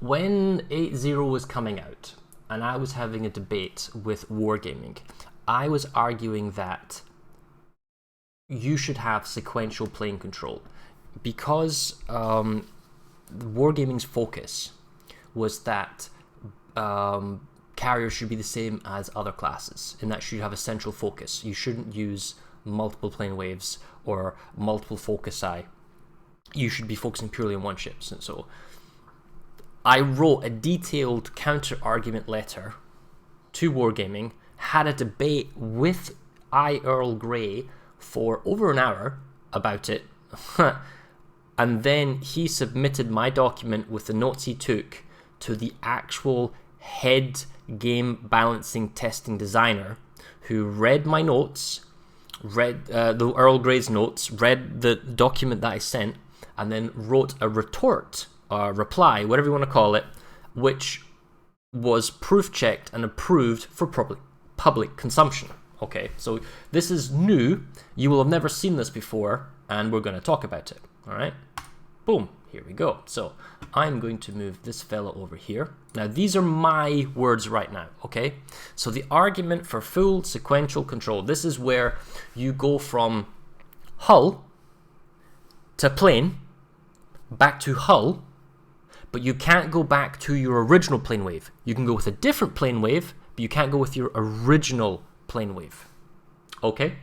when 8.0 was coming out, and I was having a debate with WarGaming, I was arguing that you should have sequential plane control because WarGaming's focus was that carriers should be the same as other classes, in that you should have a central focus. You shouldn't use multiple plane waves or multiple foci. You should be focusing purely on one ship. So I wrote a detailed counter-argument letter to WarGaming, had a debate with Earl Grey for over an hour about it, and then he submitted my document with the notes he took to the actual head game balancing testing designer, who read my notes, read the Earl Grey's notes, read the document that I sent, and then wrote a retort, reply, whatever you want to call it, which was proof checked and approved for public consumption. Okay, so this is new. You will have never seen this before, and we're going to talk about it. All right, boom, here we go. So I'm going to move this fella over here. Now, these are my words right now, okay? So the argument for full sequential control, this is where you go from hull to plane, back to hull, but you can't go back to your original plane wave. You can go with a different plane wave, but you can't go with your original plane wave. Okay?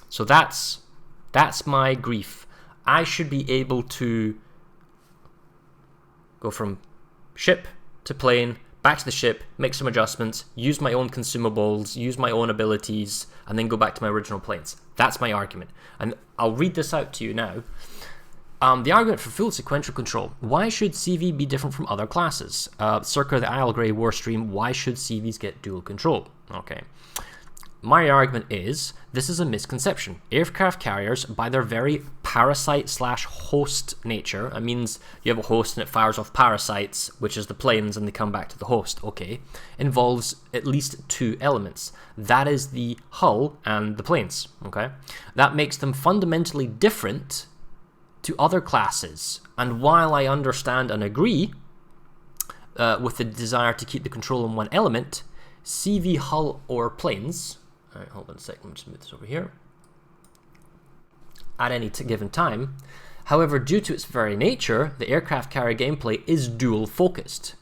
So that's my grief. I should be able to go from ship to plane, back to the ship, make some adjustments, use my own consumables, use my own abilities, and then go back to my original planes. That's my argument. And I'll read this out to you now. The argument for full sequential control. Why should CV be different from other classes? Circa the Earl Grey war stream, why should CVs get dual control? Okay. My argument is, this is a misconception. Aircraft carriers, by their very parasite/host nature, it means you have a host and it fires off parasites, which is the planes, and they come back to the host, okay, involves at least two elements. That is the hull and the planes, okay? That makes them fundamentally different to other classes. And while I understand and agree with the desire to keep the control on one element, CV, hull, or planes, all right, hold on a second, let me just move this over here, at any given time. However, due to its very nature, the aircraft carrier gameplay is dual focused.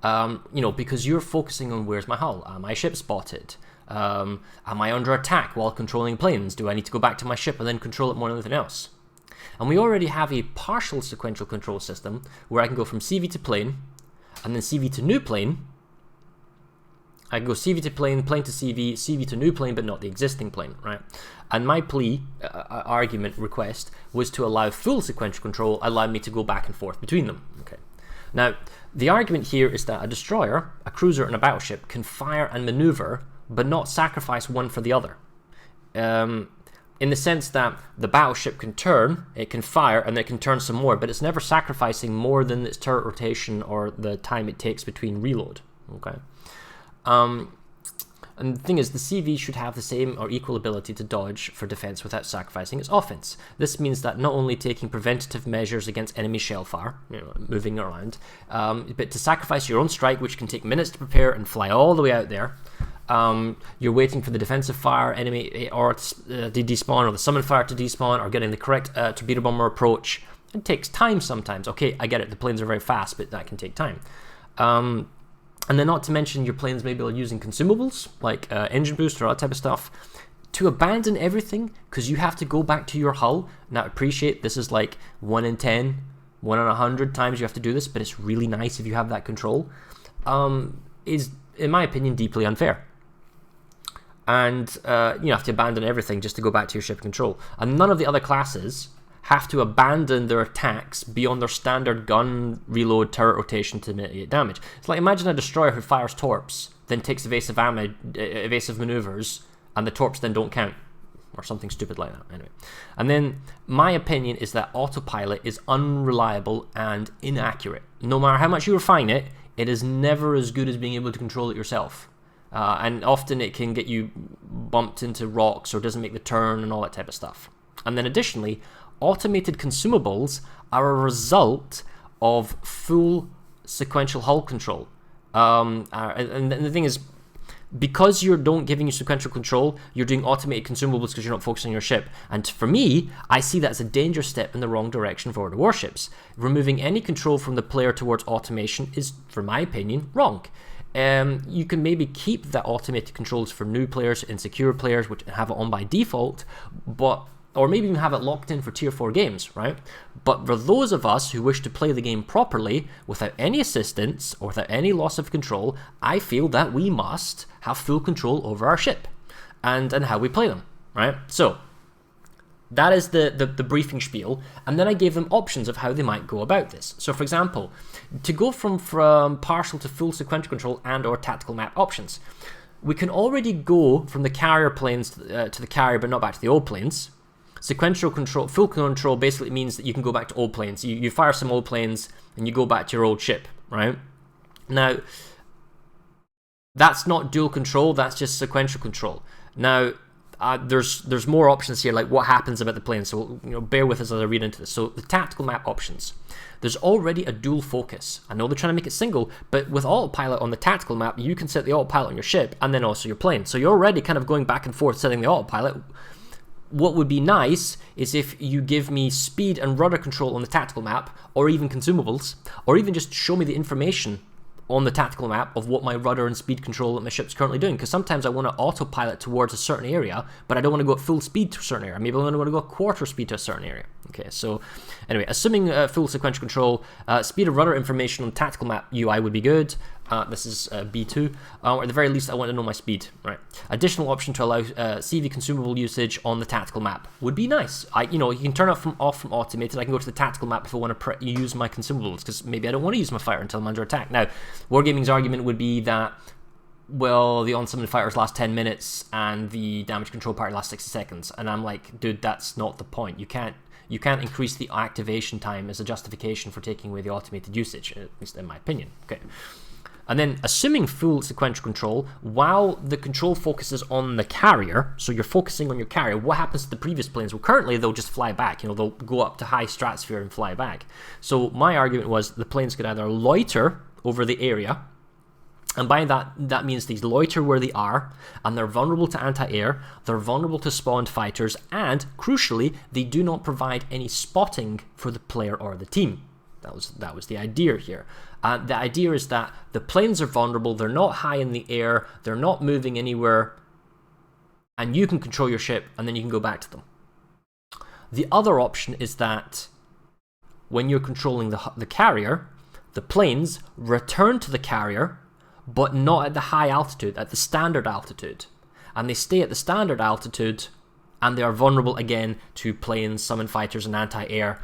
Because you're focusing on where's my hull? Am I ship spotted? Am I under attack while controlling planes? Do I need to go back to my ship and then control it more than anything else? And we already have a partial sequential control system where I can go from CV to plane, and then CV to new plane. I can go CV to plane, plane to CV, CV to new plane, but not the existing plane, right? And my plea, argument, request, was to allow full sequential control, allowing me to go back and forth between them. Okay. Now, the argument here is that a destroyer, a cruiser, and a battleship can fire and maneuver, but not sacrifice one for the other. In the sense that the battleship can turn, it can fire, and it can turn some more, but it's never sacrificing more than its turret rotation or the time it takes between reload. Okay. And the thing is, the CV should have the same or equal ability to dodge for defense without sacrificing its offense. This means that not only taking preventative measures against enemy shell fire, moving around, but to sacrifice your own strike, which can take minutes to prepare and fly all the way out there. You're waiting for the defensive fire enemy or to despawn, or the summon fire to despawn, or getting the correct torpedo bomber approach. It takes time sometimes. Okay, I get it. The planes are very fast, but that can take time. And then not to mention your planes maybe are using consumables, like engine boost or all that type of stuff. To abandon everything, because you have to go back to your hull. Now, appreciate this is like 1 in 10, 1 in 100 times you have to do this, but it's really nice if you have that control, is, in my opinion, deeply unfair. And you have to abandon everything just to go back to your ship control. And none of the other classes have to abandon their attacks beyond their standard gun, reload, turret rotation to mitigate damage. It's like, imagine a destroyer who fires torps, then takes evasive maneuvers, and the torps then don't count, or something stupid like that. Anyway, and then my opinion is that autopilot is unreliable and inaccurate. No matter how much you refine it, it is never as good as being able to control it yourself. And often it can get you bumped into rocks or doesn't make the turn and all that type of stuff. And then additionally, automated consumables are a result of full sequential hull control. And the thing is, because you don't giving you sequential control, you're doing automated consumables because you're not focusing on your ship. And for me, I see that as a dangerous step in the wrong direction for the warships. Removing any control from the player towards automation is, for my opinion, wrong. You can maybe keep that automated controls for new players, insecure players, which have it on by default, or maybe even have it locked in for tier 4 games, right? But for those of us who wish to play the game properly, without any assistance or without any loss of control, I feel that we must have full control over our ship and how we play them, right? So that is the briefing spiel, and then I gave them options of how they might go about this. So for example, to go from partial to full sequential control and or tactical map options, we can already go from the carrier planes to the carrier but not back to the old planes. Sequential control, full control basically means that you can go back to old planes. You fire some old planes and you go back to your old ship, right? Now, that's not dual control, that's just sequential control. Now, there's more options here, like what happens about the plane, so bear with us as I read into this. So the tactical map options. There's already a dual focus. I know they're trying to make it single, but with autopilot on the tactical map, you can set the autopilot on your ship and then also your plane. So you're already kind of going back and forth setting the autopilot. What would be nice is if you give me speed and rudder control on the tactical map, or even consumables, or even just show me the information on the tactical map of what my rudder and speed control that my ship's currently doing, because sometimes I want to autopilot towards a certain area, but I don't want to go at full speed to a certain area. Maybe I want to go at quarter speed to a certain area. Okay, so anyway, assuming full sequential control, speed of rudder information on tactical map UI would be good. This is B2, or at the very least I want to know my speed, right? Additional option to allow CV consumable usage on the tactical map would be nice. You can turn it off from automated. I can go to the tactical map if I want to use my consumables, because maybe I don't want to use my fighter until I'm under attack. Now, WarGaming's argument would be that, well, the unsummoned fighters last 10 minutes and the damage control party lasts 60 seconds, and I'm like, dude, that's not the point. You can't increase the activation time as a justification for taking away the automated usage, at least in my opinion. Okay. And then, assuming full sequential control, while the control focuses on the carrier, so you're focusing on your carrier, what happens to the previous planes? Well, currently they'll just fly back. They'll go up to high stratosphere and fly back. So my argument was the planes could either loiter over the area, and by that means they loiter where they are, and they're vulnerable to anti-air, they're vulnerable to spawned fighters, and crucially, they do not provide any spotting for the player or the team. That was the idea here. The idea is that the planes are vulnerable, they're not high in the air, they're not moving anywhere, and you can control your ship, and then you can go back to them. The other option is that when you're controlling the carrier, the planes return to the carrier, but not at the high altitude, at the standard altitude. And they stay at the standard altitude, and they are vulnerable again to planes, summon fighters, and anti-air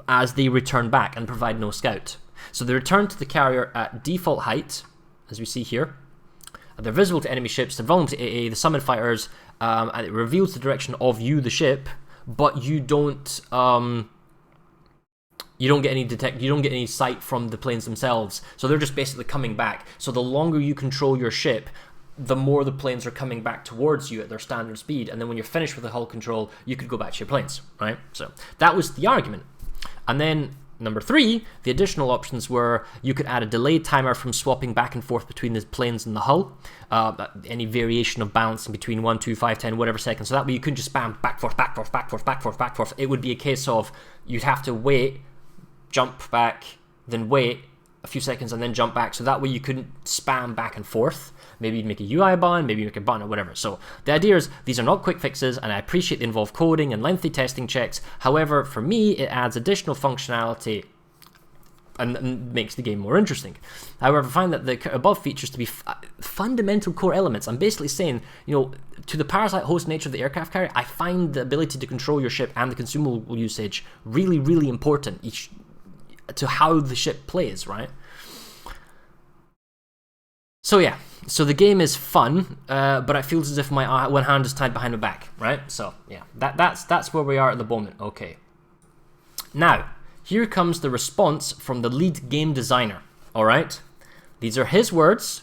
as they return back and provide no scout. So they return to the carrier at default height, as we see here. They're visible to enemy ships, they're vulnerable to AA, the summon fighters, and it reveals the direction of you, the ship, but you don't get any sight from the planes themselves. So they're just basically coming back. So the longer you control your ship, the more the planes are coming back towards you at their standard speed, and then when you're finished with the hull control, you could go back to your planes, right? So that was the argument. And then number 3, the additional options were you could add a delayed timer from swapping back and forth between the planes and the hull, any variation of balance in between 1, 2, 5, 10, whatever seconds. So that way you couldn't just spam back, forth, back, forth, back, forth, back, forth, back, forth. It would be a case of you'd have to wait, jump back, then wait a few seconds and then jump back. So that way you couldn't spam back and forth. Maybe you'd make a UI button, maybe you make a button or whatever. So the idea is these are not quick fixes, and I appreciate they involve coding and lengthy testing checks. However, for me, it adds additional functionality and makes the game more interesting. However, I find that the above features to be fundamental core elements. I'm basically saying, to the parasite host nature of the aircraft carrier, I find the ability to control your ship and the consumable usage really, really important to how the ship plays, right? So yeah, so the game is fun, but it feels as if my one hand is tied behind my back, right? So yeah, that's where we are at the moment. Okay. Now, here comes the response from the lead game designer, all right? These are his words,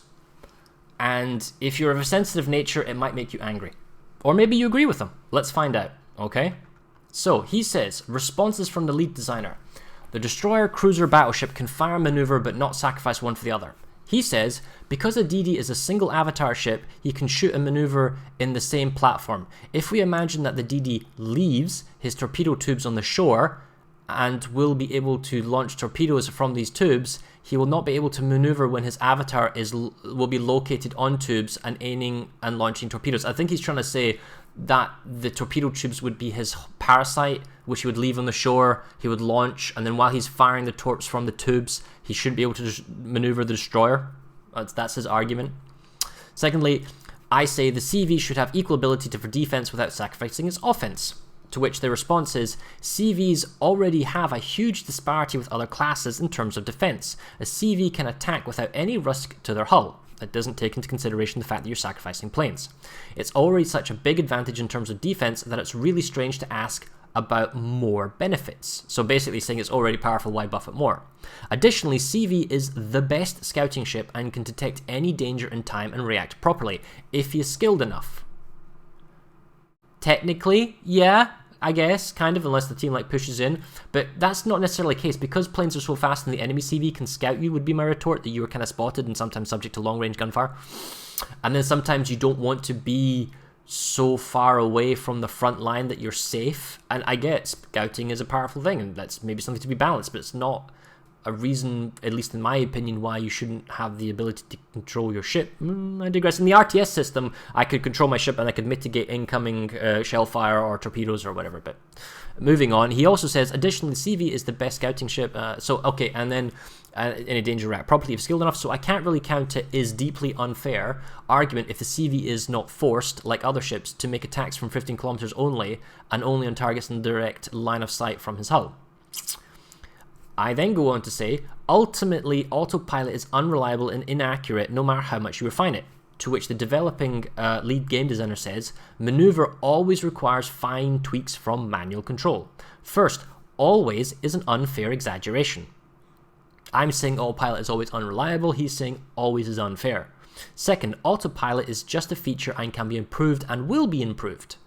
and if you're of a sensitive nature, it might make you angry. Or maybe you agree with them. Let's find out, okay? So he says, responses from the lead designer. The destroyer, cruiser, battleship can fire and maneuver but not sacrifice one for the other. He says, because a DD is a single avatar ship, he can shoot and maneuver in the same platform. If we imagine that the DD leaves his torpedo tubes on the shore and will be able to launch torpedoes from these tubes, he will not be able to maneuver when his avatar will be located on tubes and aiming and launching torpedoes. I think he's trying to say that the torpedo tubes would be his parasite, which he would leave on the shore, he would launch, and then while he's firing the torps from the tubes, he shouldn't be able to maneuver the destroyer. That's his argument. Secondly, I say the CV should have equal ability for defense without sacrificing its offense. To which the response is, CVs already have a huge disparity with other classes in terms of defense. A CV can attack without any risk to their hull. That doesn't take into consideration the fact that you're sacrificing planes. It's already such a big advantage in terms of defense that it's really strange to ask about more benefits. So basically saying it's already powerful, why buff it more? Additionally, CV is the best scouting ship and can detect any danger in time and react properly, if he is skilled enough. Technically, yeah, I guess, kind of, unless the team pushes in, but that's not necessarily the case. Because planes are so fast and the enemy CV can scout you, would be my retort, that you are kind of spotted and sometimes subject to long-range gunfire. And then sometimes you don't want to be so far away from the front line that you're safe. And I get scouting is a powerful thing, and that's maybe something to be balanced, but it's not a reason, at least in my opinion, why you shouldn't have the ability to control your ship. I digress. In the RTS system, I could control my ship and I could mitigate incoming shell fire or torpedoes or whatever. But moving on, he also says, additionally, CV is the best scouting ship. Okay, and then in a danger rack, properly if skilled enough, so I can't really count it is deeply unfair argument if the CV is not forced, like other ships, to make attacks from 15 kilometers only and only on targets in direct line of sight from his hull. I then go on to say, ultimately, autopilot is unreliable and inaccurate no matter how much you refine it. To which the developing lead game designer says, maneuver always requires fine tweaks from manual control. First, always is an unfair exaggeration. I'm saying autopilot is always unreliable, he's saying always is unfair. Second, autopilot is just a feature and can be improved and will be improved.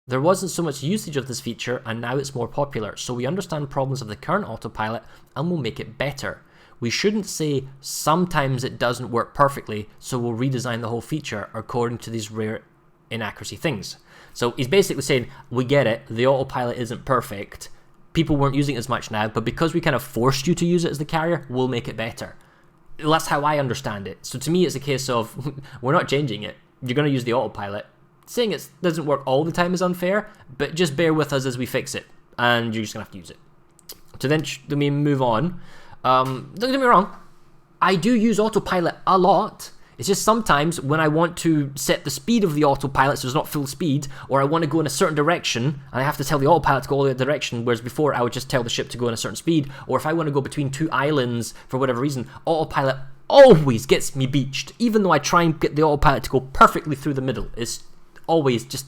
There wasn't so much usage of this feature and now it's more popular, so we understand problems of the current autopilot and will make it better. We shouldn't say sometimes it doesn't work perfectly, so we'll redesign the whole feature according to these rare inaccuracy things. So he's basically saying, we get it, the autopilot isn't perfect, people weren't using it as much now, but because we kind of forced you to use it as the carrier, we'll make it better. That's how I understand it. So to me, it's a case of, we're not changing it, you're going to use the autopilot. Saying it doesn't work all the time is unfair, but just bear with us as we fix it, and you're just going to have to use it. So then, let me move on. Don't get me wrong, I do use autopilot a lot. It's just sometimes when I want to set the speed of the autopilot so it's not full speed, or I want to go in a certain direction, and I have to tell the autopilot to go all the other direction, whereas before I would just tell the ship to go in a certain speed, or if I want to go between two islands for whatever reason, autopilot always gets me beached, even though I try and get the autopilot to go perfectly through the middle. It's always just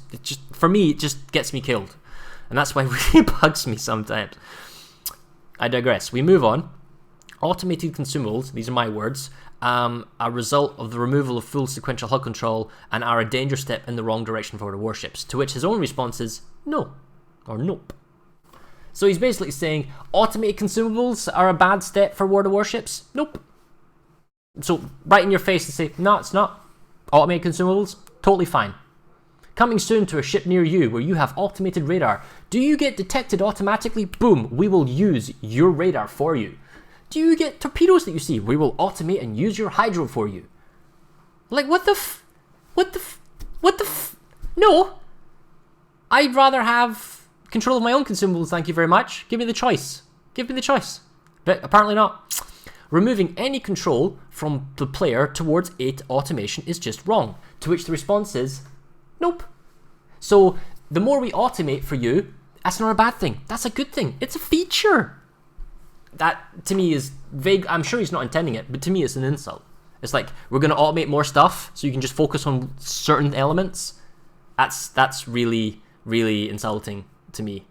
for me, it just gets me killed. And that's why it really bugs me sometimes. I digress. We move on. Automated consumables, these are my words, a result of the removal of full sequential hull control and are a danger step in the wrong direction for the warships. To which his own response is no, or nope. So he's basically saying automated consumables are a bad step for World of Warships? Nope. So right in your face and say, no, it's not. Automated consumables, totally fine. Coming soon to a ship near you where you have automated radar. Do you get detected automatically? Boom, we will use your radar for you. Do you get torpedoes that you see? We will automate and use your hydro for you. Like, No! I'd rather have control of my own consumables, thank you very much. Give me the choice. Give me the choice. But apparently not. Removing any control from the player towards automation is just wrong. To which the response is, nope. So the more we automate for you, that's not a bad thing. That's a good thing. It's a feature. That to me is vague. I'm sure he's not intending it, but to me it's an insult. It's like, we're going to automate more stuff so you can just focus on certain elements. That's really, really insulting to me.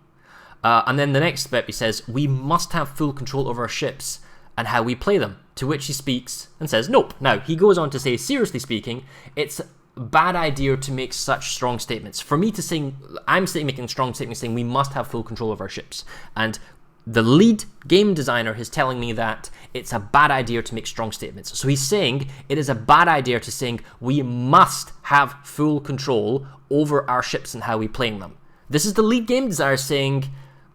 And then the next bit he says, we must have full control over our ships and how we play them. To which he speaks and says, nope. Now, he goes on to say, seriously speaking, it's bad idea to make such strong statements. For me to sing, I'm making strong statements saying we must have full control of our ships. And The lead game designer is telling me that it's a bad idea to make strong statements. So he's saying it is a bad idea to saying we must have full control over our ships and how we playing them. This is the lead game designer saying,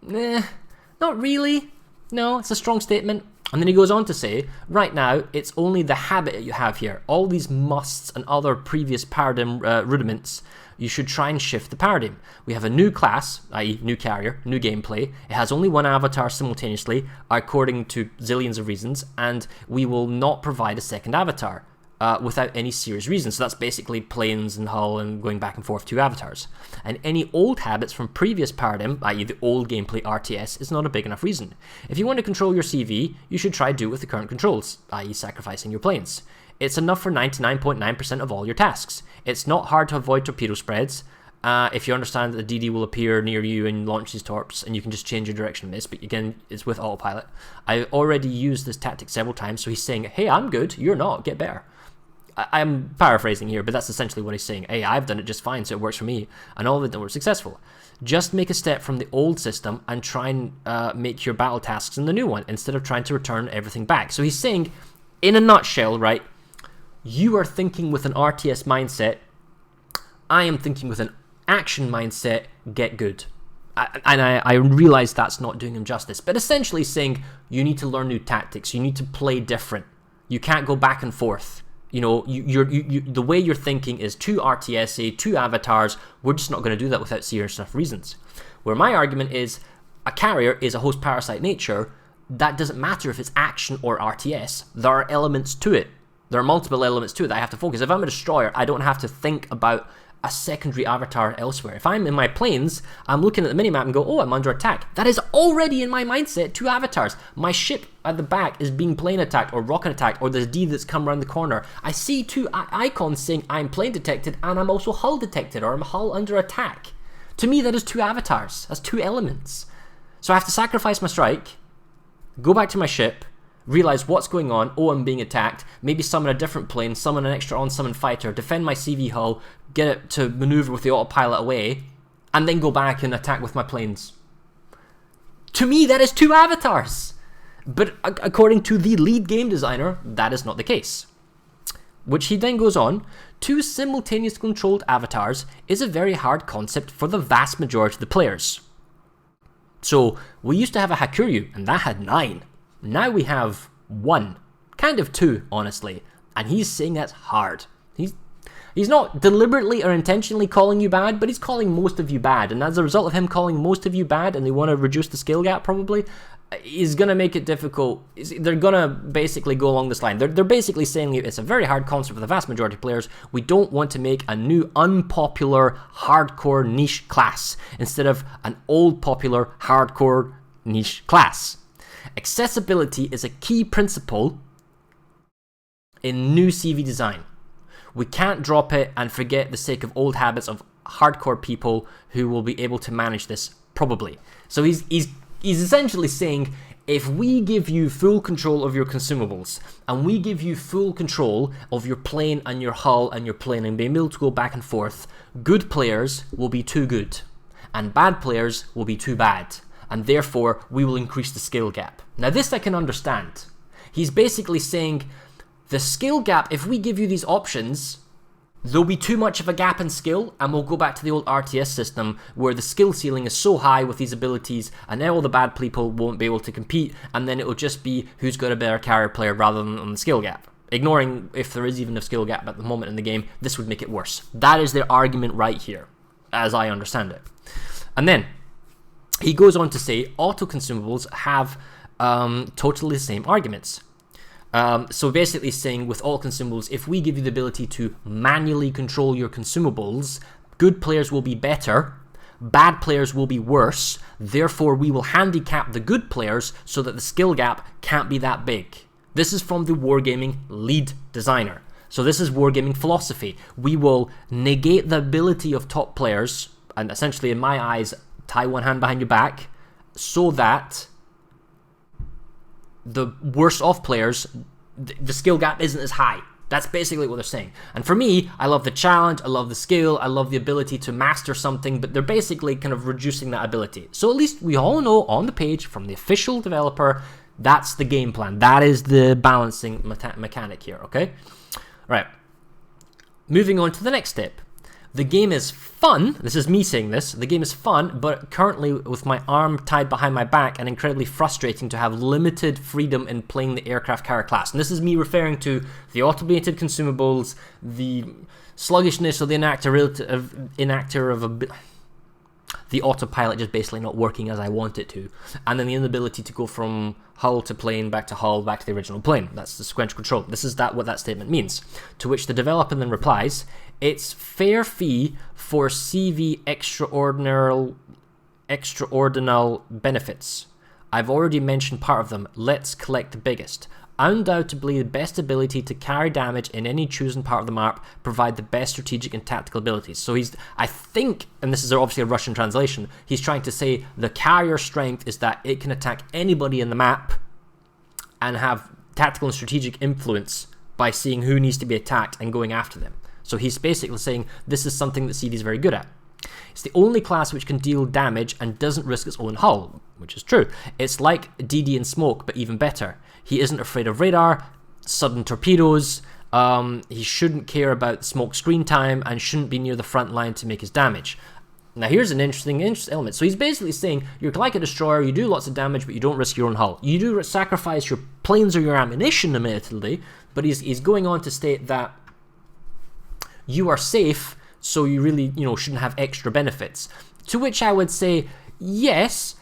not really. No, it's a strong statement. And then he goes on to say, right now, it's only the habit that you have here. All these musts and other previous paradigm rudiments, you should try and shift the paradigm. We have a new class, i.e. new carrier, new gameplay. It has only one avatar simultaneously, according to zillions of reasons, and we will not provide a second avatar without any serious reason. So that's basically planes and hull and going back and forth, two avatars. And any old habits from previous paradigm, i.e. the old gameplay RTS, is not a big enough reason. If you want to control your CV, you should try to do it with the current controls, i.e. sacrificing your planes. It's enough for 99.9% of all your tasks. It's not hard to avoid torpedo spreads. If you understand that the DD will appear near you and launch these torps, and you can just change your direction of this, but again, it's with autopilot. I already used this tactic several times, so he's saying, hey, I'm good, you're not, get better. I'm paraphrasing here, but that's essentially what he's saying. Hey, I've done it just fine, so it works for me, and all of it were successful. Just make a step from the old system and try and make your battle tasks in the new one, instead of trying to return everything back. So he's saying, in a nutshell, right, you are thinking with an RTS mindset, I am thinking with an action mindset, get good. I realize that's not doing him justice, but essentially saying, you need to learn new tactics, you need to play different. You can't go back and forth. You know, the way you're thinking is two RTSA, two avatars. We're just not going to do that without serious enough reasons. Where my argument is, a carrier is a host parasite nature. That doesn't matter if it's action or RTS. There are elements to it. There are multiple elements to it that I have to focus. If I'm a destroyer, I don't have to think about a secondary avatar elsewhere. If I'm in my planes, I'm looking at the minimap and go, oh, I'm under attack. That is already in my mindset, two avatars. My ship at the back is being plane attacked or rocket attacked, or there's D that's come around the corner. I see two icons saying I'm plane detected and I'm also hull detected, or I'm hull under attack. To me, that is two avatars. That's two elements. So I have to sacrifice my strike, go back to my ship, realize what's going on. Oh, I'm being attacked. Maybe summon a different plane, summon an extra on-summon fighter, defend my CV hull, get it to maneuver with the autopilot away, and then go back and attack with my planes. To me, that is two avatars. But according to the lead game designer, that is not the case. Which he then goes on, two simultaneous controlled avatars is a very hard concept for the vast majority of the players. So we used to have a Hakuryu, and that had 9. Now we have 1, kind of 2, honestly, and he's saying that's hard. He's not deliberately or intentionally calling you bad, but he's calling most of you bad, and as a result of him calling most of you bad, and they want to reduce the skill gap probably, is going to make it difficult. They're going to basically go along this line. They're basically saying it's a very hard concept for the vast majority of players. We don't want to make a new unpopular hardcore niche class instead of an old popular hardcore niche class. Accessibility is a key principle in new CV design. We can't drop it and forget the sake of old habits of hardcore people who will be able to manage this, probably. So he's essentially saying, if we give you full control of your consumables, and we give you full control of your plane and your hull and your plane and being able to go back and forth, good players will be too good, and bad players will be too bad, and therefore we will increase the skill gap. Now this I can understand. He's basically saying, the skill gap, if we give you these options, there'll be too much of a gap in skill, and we'll go back to the old RTS system where the skill ceiling is so high with these abilities, and now all the bad people won't be able to compete, and then it'll just be who's got a better carrier player rather than on the skill gap. Ignoring if there is even a skill gap at the moment in the game, this would make it worse. That is their argument right here, as I understand it. And then he goes on to say auto consumables have totally the same arguments. So basically saying with all consumables, if we give you the ability to manually control your consumables, good players will be better, bad players will be worse, therefore we will handicap the good players so that the skill gap can't be that big. This is from the WarGaming lead designer. So this is WarGaming philosophy. We will negate the ability of top players, and essentially in my eyes, tie one hand behind your back, so that the worse off players, the skill gap isn't as high. That's basically what they're saying. And for me, I love the challenge, I love the skill, I love the ability to master something, but they're basically kind of reducing that ability. So at least we all know on the page from the official developer, that's the game plan. That is the balancing mechanic here, okay? Right. Moving on to the next step. The game is fun. This is me saying this. The game is fun, but currently with my arm tied behind my back and incredibly frustrating to have limited freedom in playing the aircraft carrier class. And this is me referring to the automated consumables, the sluggishness of the the autopilot just basically not working as I want it to, and then the inability to go from hull to plane, back to hull, back to the original plane. That's the sequential control. This is what that statement means. To which the developer then replies, it's fair fee for CV extraordinal benefits. I've already mentioned part of them. Let's collect the biggest. Undoubtedly the best ability to carry damage in any chosen part of the map, provide the best strategic and tactical abilities. So I think, and this is obviously a Russian translation, he's trying to say the carrier strength is that it can attack anybody in the map and have tactical and strategic influence by seeing who needs to be attacked and going after them. So he's basically saying this is something that CV is very good at. It's the only class which can deal damage and doesn't risk its own hull, which is true. It's like DD in Smoke, but even better. He isn't afraid of radar, sudden torpedoes, he shouldn't care about smoke screen time, and shouldn't be near the front line to make his damage. Now here's an interesting element. So he's basically saying, you're like a destroyer, you do lots of damage, but you don't risk your own hull. You do sacrifice your planes or your ammunition, admittedly, but he's going on to state that you are safe, so you really, shouldn't have extra benefits. To which I would say, yes,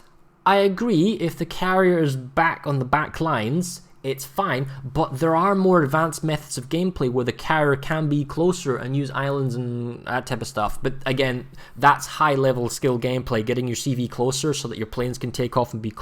I agree, if the carrier is back on the back lines, it's fine, but there are more advanced methods of gameplay where the carrier can be closer and use islands and that type of stuff. But again, that's high-level skill gameplay, getting your CV closer so that your planes can take off and be,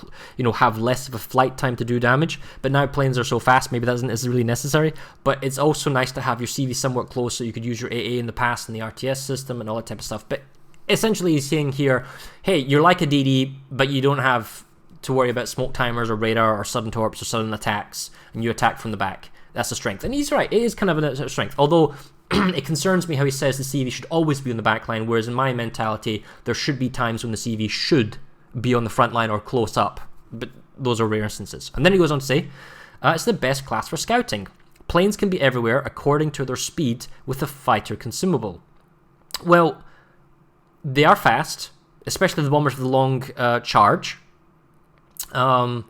have less of a flight time to do damage. But now planes are so fast, maybe that isn't really necessary. But it's also nice to have your CV somewhat close so you could use your AA in the past in the RTS system and all that type of stuff. But essentially he's saying here, hey, you're like a DD, but you don't have to worry about smoke timers or radar or sudden torps or sudden attacks, and you attack from the back. That's a strength. And he's right, it is kind of a strength. Although it concerns me how he says the CV should always be on the back line, whereas in my mentality, there should be times when the CV should be on the front line or close up. But those are rare instances. And then he goes on to say, it's the best class for scouting. Planes can be everywhere according to their speed with a fighter consumable. Well, they are fast, especially the bombers with the long charge. They are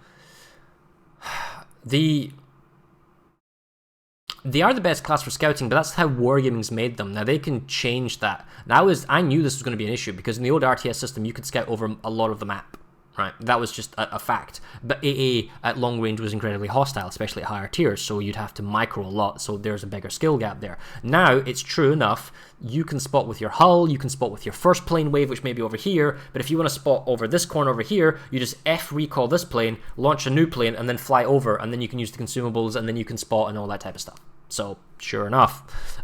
the best class for scouting, but that's how WarGaming's made them. Now they can change that. Now I knew this was going to be an issue because in the old RTS system you could scout over a lot of the map. Right, that was just a fact. But AA at long range was incredibly hostile, especially at higher tiers, so you'd have to micro a lot, so there's a bigger skill gap there. Now, it's true enough, you can spot with your hull, you can spot with your first plane wave, which may be over here, but if you want to spot over this corner over here, you just F-recall this plane, launch a new plane, and then fly over, and then you can use the consumables, and then you can spot and all that type of stuff. So, sure enough.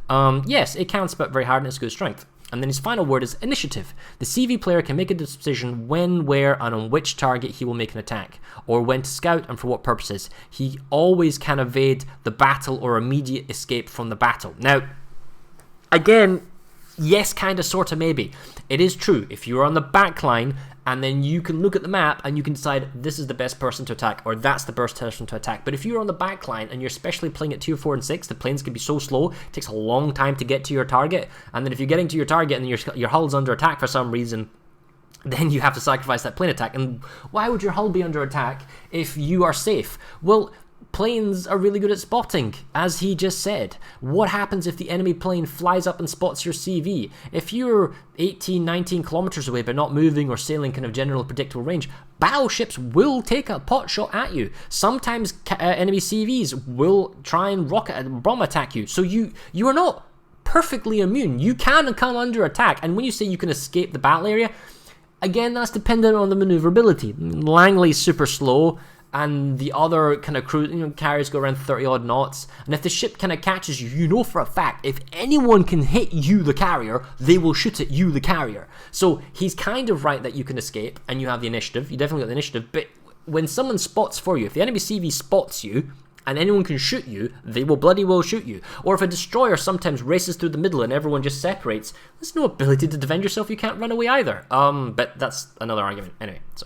Yes, it can spot very hard, and it's good strength. And then his final word is initiative. The CV player can make a decision when, where, and on which target he will make an attack, or when to scout and for what purposes. He always can evade the battle or immediate escape from the battle. Now, again, yes, kind of, sort of, maybe. It is true, if you're on the back line, and then you can look at the map and you can decide this is the best person to attack, or that's the best person to attack. But if you're on the back line and you're especially playing at tier 4 and 6, the planes can be so slow, it takes a long time to get to your target. And then if you're getting to your target and your hull's under attack for some reason, then you have to sacrifice that plane attack. And why would your hull be under attack if you are safe? Well, planes are really good at spotting, as he just said. What happens if the enemy plane flies up and spots your CV? If you're 18, 19 kilometers away but not moving or sailing kind of general predictable range, battleships will take a pot shot at you. Sometimes enemy CVs will try and rocket and bomb attack you. So you are not perfectly immune. You can come under attack. And when you say you can escape the battle area, again, that's dependent on the maneuverability. Langley's super slow, and the other kind of carriers go around 30 odd knots. And if the ship kind of catches you, you know for a fact, if anyone can hit you, the carrier, they will shoot at you, the carrier. So he's kind of right that you can escape and you have the initiative. You definitely got the initiative. But when someone spots for you, if the enemy CV spots you, and anyone can shoot you, they will bloody well shoot you. Or if a destroyer sometimes races through the middle and everyone just separates, there's no ability to defend yourself, you can't run away either. But that's another argument. Anyway, so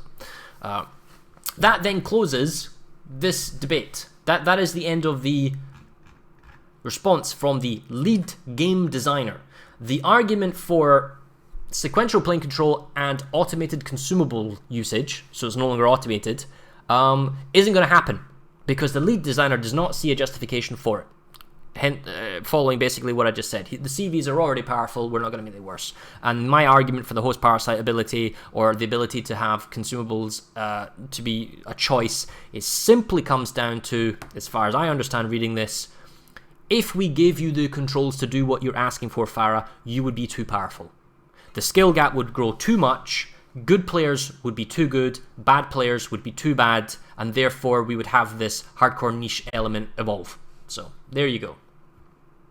that then closes this debate. That is the end of the response from the lead game designer. The argument for sequential plane control and automated consumable usage, so it's no longer automated, isn't going to happen because the lead designer does not see a justification for it. Following basically what I just said, the CVs are already powerful, we're not going to make it worse. And my argument for the host parasite ability, or the ability to have consumables to be a choice, it simply comes down to, as far as I understand reading this, if we gave you the controls to do what you're asking for, Farah, you would be too powerful. The skill gap would grow too much, good players would be too good, bad players would be too bad, and therefore we would have this hardcore niche element evolve. So, there you go.